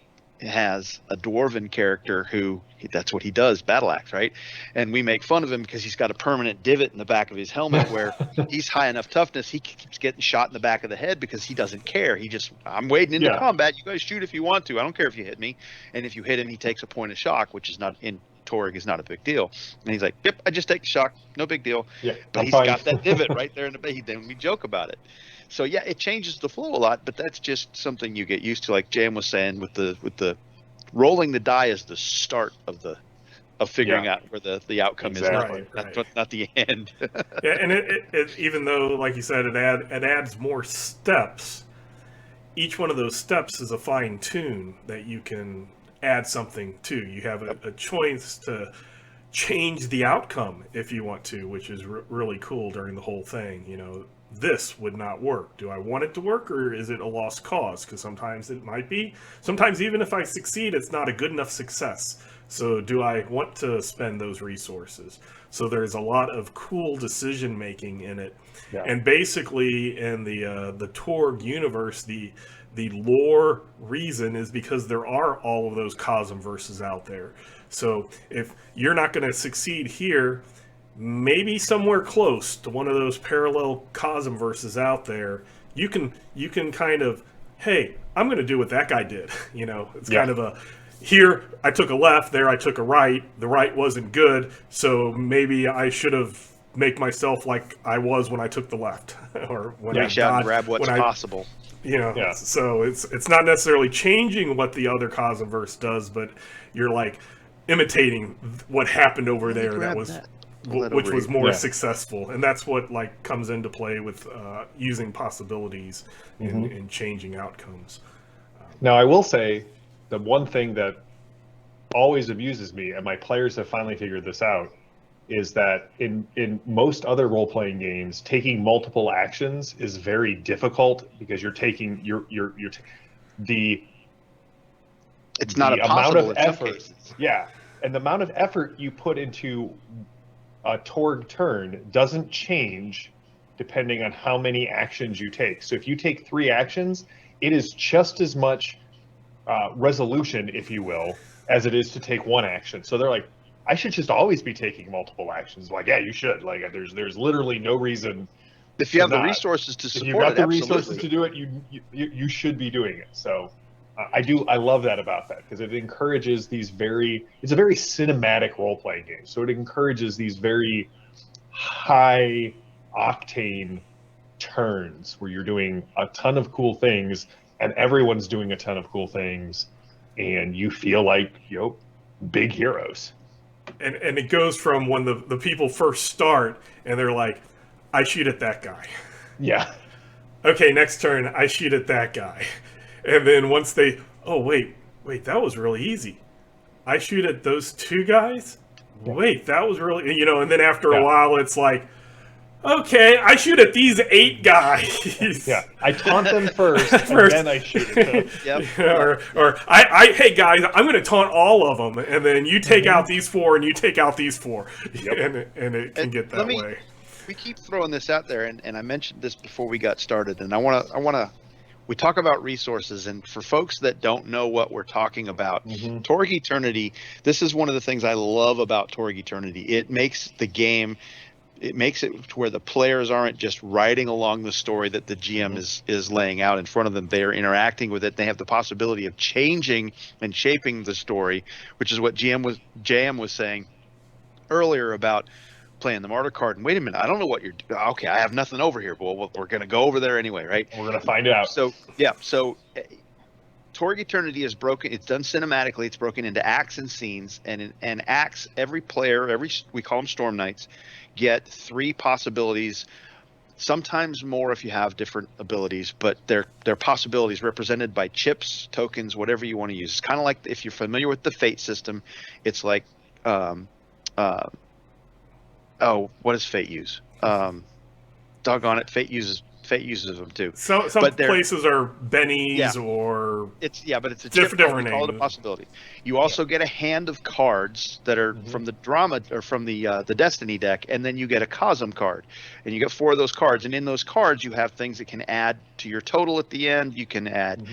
has a dwarven character who that's what he does, battle axe, right? And we make fun of him because he's got a permanent divot in the back of his helmet where he's high enough toughness, he keeps getting shot in the back of the head because he doesn't care. I'm wading into combat. You guys shoot if you want to. I don't care if you hit me. And if you hit him, he takes a point of shock, which is not in Torg, is not a big deal. And he's like, yep, I just take the shock. No big deal. Yeah, but he's got that divot right there in the back. Then we joke about it. So yeah, it changes the flow a lot, but that's just something you get used to. Like Jan was saying, with the rolling the die is the start of figuring out where the outcome is, not the end.
And it even though, like you said, it adds more steps. Each one of those steps is a fine tune that you can add something to. You have a choice to change the outcome if you want to, which is really cool during the whole thing. This would not work. Do I want it to work, or is it a lost cause? Because sometimes it might be. Sometimes even if I succeed, it's not a good enough success. So do I want to spend those resources? So there's a lot of cool decision making in it. Yeah. And basically in the Torg universe, the lore reason is because there are all of those cosm verses out there. So if you're not going to succeed here, maybe somewhere close to one of those parallel cosm verses out there, you can kind of, hey, I'm going to do what that guy did. It's kind of a, here I took a left, there I took a right. The right wasn't good, so maybe I should have make myself like I was when I took the left, or when I dodged,
grab what's possible.
So it's not necessarily changing what the other cosmverse does, but you're like imitating what happened over there which was more successful, and that's what comes into play with using possibilities in changing outcomes.
Now, I will say the one thing that always amuses me, and my players have finally figured this out, is that in most other role-playing games, taking multiple actions is very difficult because you're taking it's
not a
amount of
possible in some
effort.
cases.
Yeah. And the amount of effort you put into a Torg turn doesn't change depending on how many actions you take. So if you take 3 actions, it is just as much resolution, if you will, as it is to take 1 action. So they're like, I should just always be taking multiple actions. Like, yeah, you should. Like, there's literally no reason.
If you have the
not.
resources to
If
support
you've got
it,
the resources
absolutely.
to do it, you should be doing it. So I love that about that, because it encourages it's a very cinematic role-playing game. So it encourages these very high octane turns where you're doing a ton of cool things and everyone's doing a ton of cool things and you feel like, big heroes.
And it goes from when the people first start and they're like, I shoot at that guy.
Yeah.
Okay, next turn, I shoot at that guy. And then once they, oh, wait, that was really easy. I shoot at those 2 guys? Wait, that was really, and then after a while, it's like, okay, I shoot at these 8 guys.
Yeah, I taunt them first, and then I shoot at them.
Yep.
Or hey guys, I'm going to taunt all of them, and then you take out these 4, and you take out these 4, and it can get that way.
We keep throwing this out there, and I mentioned this before we got started, and I want to. We talk about resources, and for folks that don't know what we're talking about, Torg Eternity. This is one of the things I love about Torg Eternity. It makes the game. It makes it to where the players aren't just riding along the story that the GM is laying out in front of them. They are interacting with it. They have the possibility of changing and shaping the story, which is what JM was saying earlier about playing the martyr card. And wait a minute, I don't know what you're doing. Okay, I have nothing over here. Well, we're going to go over there anyway, right?
We're going to find out.
So Torg Eternity is broken. It's done cinematically. It's broken into acts and scenes, and acts. Every player, we call them Storm Knights, get 3 possibilities. Sometimes more if you have different abilities, but they're possibilities represented by chips, tokens, whatever you want to use. It's kind of like, if you're familiar with the Fate system, it's like, what does Fate use? Doggone it, Fate uses them too.
Some places are bennies or
but it's a chip card.
different
We call it a
names.
possibility. You also get a hand of cards that are from the drama or from the Destiny deck, and then you get a Cosm card, and you get 4 of those cards. And in those cards, you have things that can add to your total at the end. You can add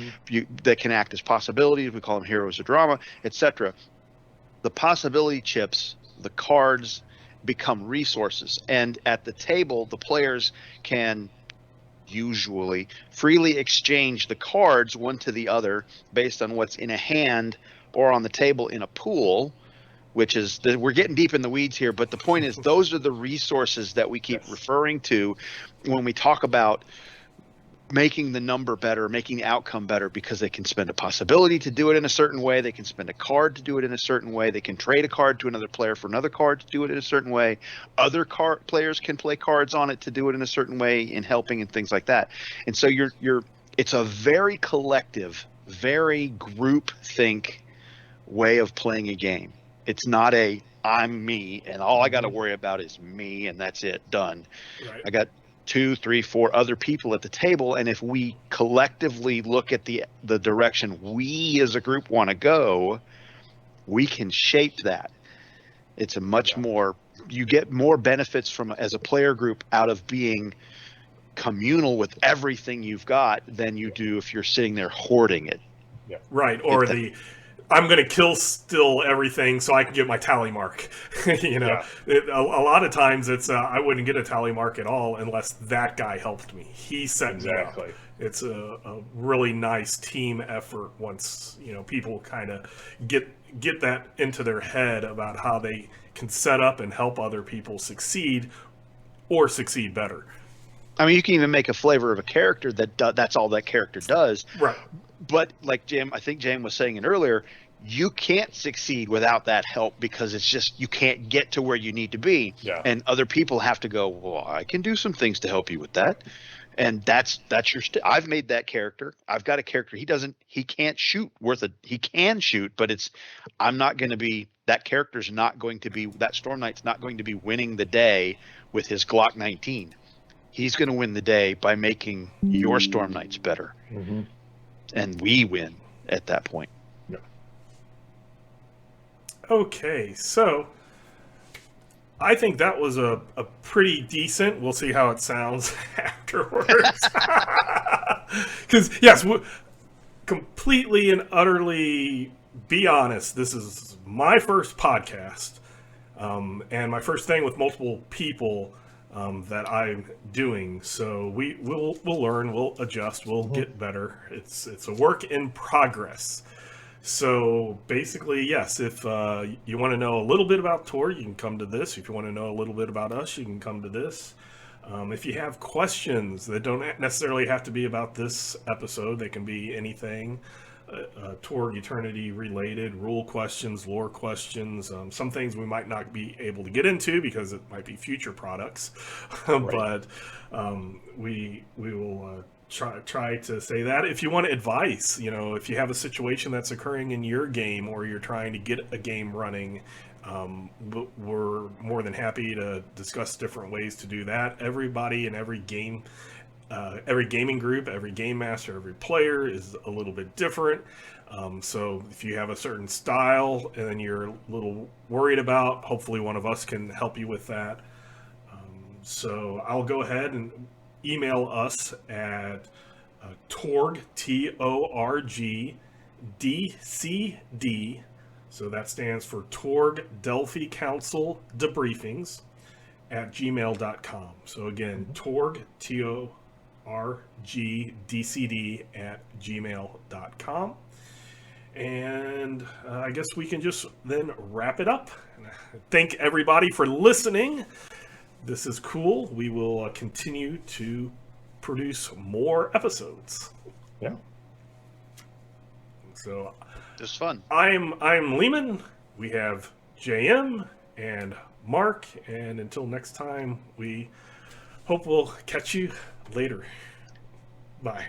that can act as possibilities. We call them heroes of drama, etc. The possibility chips, the cards, become resources, and at the table, the players can usually freely exchange the cards one to the other based on what's in a hand or on the table in a pool, which is we're getting deep in the weeds here, but the point is those are the resources that we keep referring to when we talk about making the number better, making the outcome better, because they can spend a possibility to do it in a certain way. They can spend a card to do it in a certain way. They can trade a card to another player for another card to do it in a certain way. Other players can play cards on it to do it in a certain way in helping and things like that. And so it's a very collective, very group think way of playing a game. It's not I'm me and all I got to worry about is me and that's it, done. Right. I got 2, 3, 4 other people at the table, and if we collectively look at the direction we as a group want to go, we can shape that. It's a much more, you get more benefits from as a player group out of being communal with everything you've got than you do if you're sitting there hoarding it.
Yeah. Right, or I'm going to kill still everything so I can get my tally mark. A lot of times it's I wouldn't get a tally mark at all unless that guy helped me. He set me up. It's a really nice team effort once people kind of get that into their head about how they can set up and help other people succeed or succeed better.
I mean, you can even make a flavor of a character that's all that character does.
Right.
But like I think Jim was saying it earlier, you can't succeed without that help because it's just you can't get to where you need to be.
Yeah.
And other people have to go, well, I can do some things to help you with that. And that's your I've made that character. I've got a character. He can't shoot he can shoot, but I'm not going to be, that character's not going to be, that Storm Knight's not going to be winning the day with his Glock 19. He's going to win the day by making your Storm Knights better.
Mm-hmm.
And we win at that point.
Yeah.
Okay, so I think that was a pretty decent. We'll see how it sounds afterwards. Because, yes, completely and utterly be honest, this is my first podcast. And my first thing with multiple people that I'm doing. So we'll learn, we'll adjust, we'll get better. It's a work in progress. So basically, yes, if you want to know a little bit about Torg, you can come to this. If you want to know a little bit about us, you can come to this. If you have questions that don't necessarily have to be about this episode, they can be anything. Torg Eternity related, rule questions, lore questions, some things we might not be able to get into because it might be future products. But we will try to say that. If you want advice, if you have a situation that's occurring in your game or you're trying to get a game running, we're more than happy to discuss different ways to do that. Everybody in every game, every gaming group, every game master, every player is a little bit different. So if you have a certain style and you're a little worried about, hopefully one of us can help you with that. So I'll go ahead and email us at Torg, Torg, DCD. So that stands for Torg Delphi Council Debriefings at gmail.com. So again, Torg, TORGDCD at gmail.com. And I guess we can just then wrap it up. Thank everybody for listening. This is cool. We will continue to produce more episodes.
Yeah.
So
Just fun.
I'm Lehman. We have JM and Mark. And until next time, we hope we'll catch you later. Bye.